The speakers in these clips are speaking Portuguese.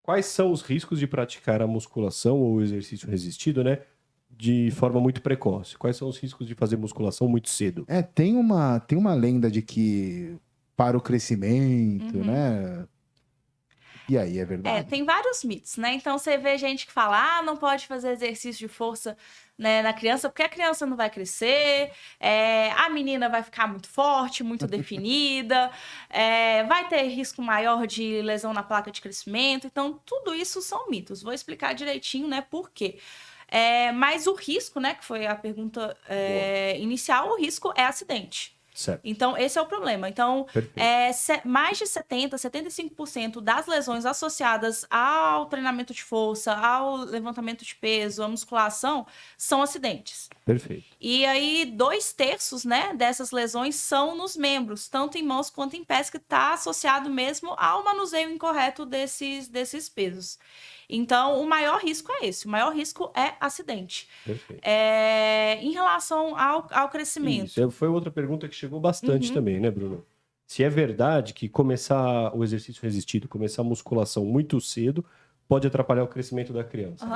Quais são os riscos de praticar a musculação ou o exercício resistido, né, de forma muito precoce? Quais são os riscos de fazer musculação muito cedo? Tem uma lenda de que para o crescimento, Uhum. né? E aí, é verdade? Tem vários mitos, né? Então você vê gente que fala, não pode fazer exercício de força, né, na criança, porque a criança não vai crescer, a menina vai ficar muito forte, muito definida, vai ter risco maior de lesão na placa de crescimento. Então, tudo isso são mitos. Vou explicar direitinho, né, por quê. Mas o risco, né, que foi a pergunta inicial, o risco é acidente. Certo. Então, esse é o problema. Então, Perfeito. mais de 75% das lesões associadas ao treinamento de força, ao levantamento de peso, à musculação, são acidentes. Perfeito. E aí, 2/3, né, dessas lesões são nos membros, tanto em mãos quanto em pés, que está associado mesmo ao manuseio incorreto desses pesos. Então, o maior risco é esse. O maior risco é acidente. Perfeito. Em relação ao crescimento. Isso, foi outra pergunta que chegou bastante também, né, Bruno? Se é verdade que começar o exercício resistido, começar a musculação muito cedo, pode atrapalhar o crescimento da criança.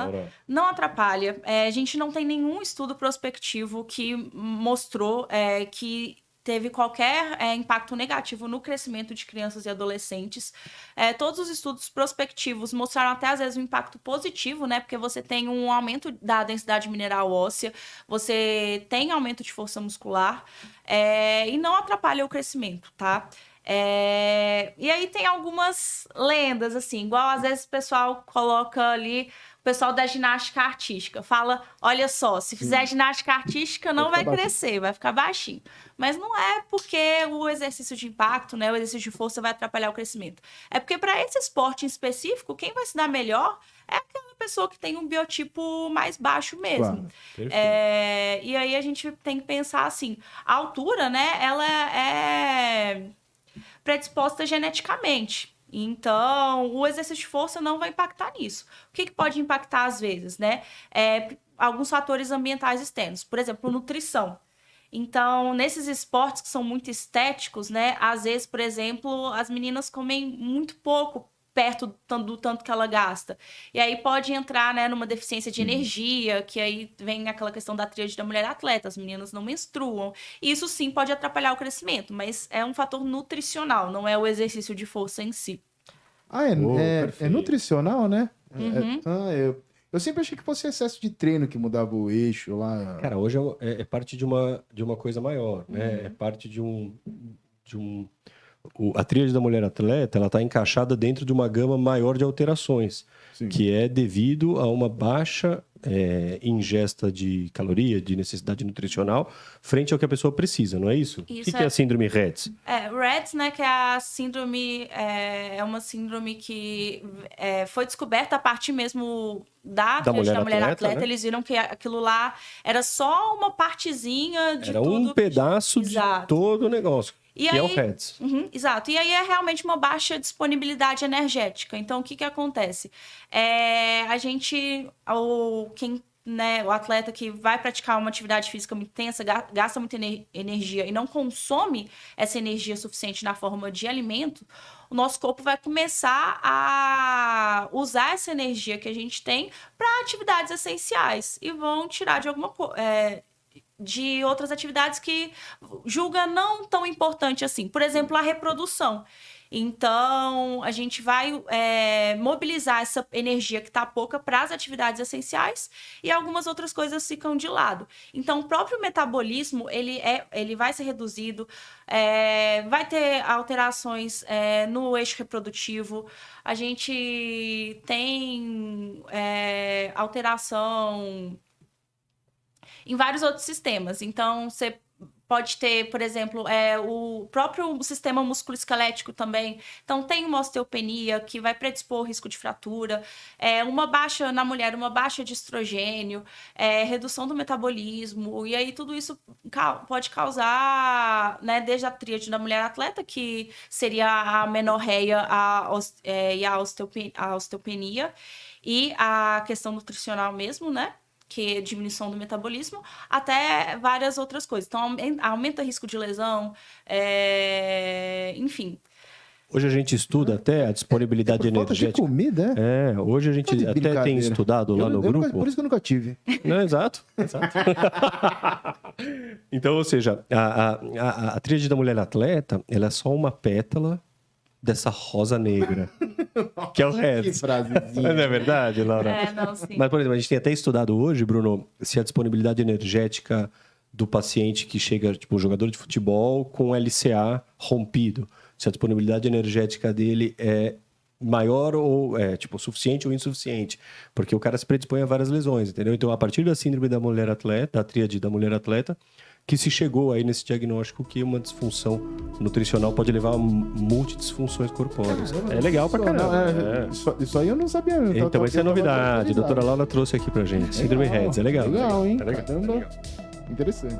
Não atrapalha. A gente não tem nenhum estudo prospectivo que mostrou que teve qualquer impacto negativo no crescimento de crianças e adolescentes. Todos os estudos prospectivos mostraram até, às vezes, um impacto positivo, né? Porque você tem um aumento da densidade mineral óssea, você tem aumento de força muscular, e não atrapalha o crescimento, tá? E aí tem algumas lendas, assim, igual às vezes o pessoal coloca ali, o pessoal da ginástica artística fala, olha só, se fizer ginástica artística não vai crescer, vai ficar baixinho. Mas não é porque o exercício de impacto, né, o exercício de força vai atrapalhar o crescimento. É porque para esse esporte em específico, quem vai se dar melhor é aquela pessoa que tem um biotipo mais baixo mesmo. Claro. E aí a gente tem que pensar assim, a altura, né, ela é predisposta geneticamente. Então, o exercício de força não vai impactar nisso. O que pode impactar às vezes, né? Alguns fatores ambientais externos. Por exemplo, nutrição. Então, nesses esportes que são muito estéticos, né? Às vezes, por exemplo, as meninas comem muito pouco perto do tanto que ela gasta. E aí pode entrar, né, numa deficiência de energia, que aí vem aquela questão da tríade da mulher atleta, as meninas não menstruam. E isso sim pode atrapalhar o crescimento, mas é um fator nutricional, não é o exercício de força em si. É nutricional, né? Uhum. Eu sempre achei que fosse excesso de treino que mudava o eixo lá. Cara, hoje é parte de uma coisa maior, né? É parte de um... A tríade da mulher atleta, ela está encaixada dentro de uma gama maior de alterações, que é devido a uma baixa ingesta de caloria, de necessidade nutricional, frente ao que a pessoa precisa, não é isso? O que é a síndrome Rett? Rett, né, que é a síndrome, é uma síndrome que foi descoberta a partir mesmo da mulher atleta. Né? Eles viram que aquilo lá era só uma partezinha de era tudo. Um pedaço de todo o negócio. E que aí, é o Rett. Exato. E aí é realmente uma baixa disponibilidade energética. Então, o que acontece? A gente, o atleta que vai praticar uma atividade física muito intensa, gasta muita energia e não consome essa energia suficiente na forma de alimento, o nosso corpo vai começar a usar essa energia que a gente tem para atividades essenciais e vão tirar de outras atividades que julga não tão importante assim. Por exemplo, a reprodução. Então, a gente vai mobilizar essa energia que está pouca para as atividades essenciais e algumas outras coisas ficam de lado. Então, o próprio metabolismo, ele vai ser reduzido, vai ter alterações no eixo reprodutivo. A gente tem alteração em vários outros sistemas. Então, você pode ter, por exemplo, o próprio sistema musculoesquelético também. Então, tem uma osteopenia que vai predispor o risco de fratura, uma baixa na mulher, uma baixa de estrogênio, redução do metabolismo. E aí, tudo isso pode causar, né, desde a tríade da mulher atleta, que seria a menorreia e a osteopenia, e a questão nutricional mesmo, né? Que é diminuição do metabolismo, até várias outras coisas. Então, aumenta o risco de lesão, enfim. Hoje a gente estuda até a disponibilidade Falta de energética. comida, Hoje a gente Tá de até tem brincadeira. estudado lá no grupo. Por isso que eu nunca tive. Não, exato. Então, ou seja, a tríade da mulher atleta, ela é só uma pétala dessa rosa negra, que é o Que resto. frasezinha. Não é verdade, Laura? Não, sim. Mas, por exemplo, a gente tem até estudado hoje, Bruno, se a disponibilidade energética do paciente que chega, tipo, um jogador de futebol com LCA rompido, se a disponibilidade energética dele é maior ou suficiente ou insuficiente, porque o cara se predispõe a várias lesões, entendeu? Então, a partir da síndrome da mulher atleta, da tríade da mulher atleta, que se chegou aí nesse diagnóstico que uma disfunção nutricional pode levar a multidisfunções corpóreas. É legal pra caramba. Isso aí eu não sabia. Então, essa é a novidade. A doutora Laura trouxe aqui pra gente. Síndrome Reds, é legal. Legal, hein? É legal. Caramba. Interessante.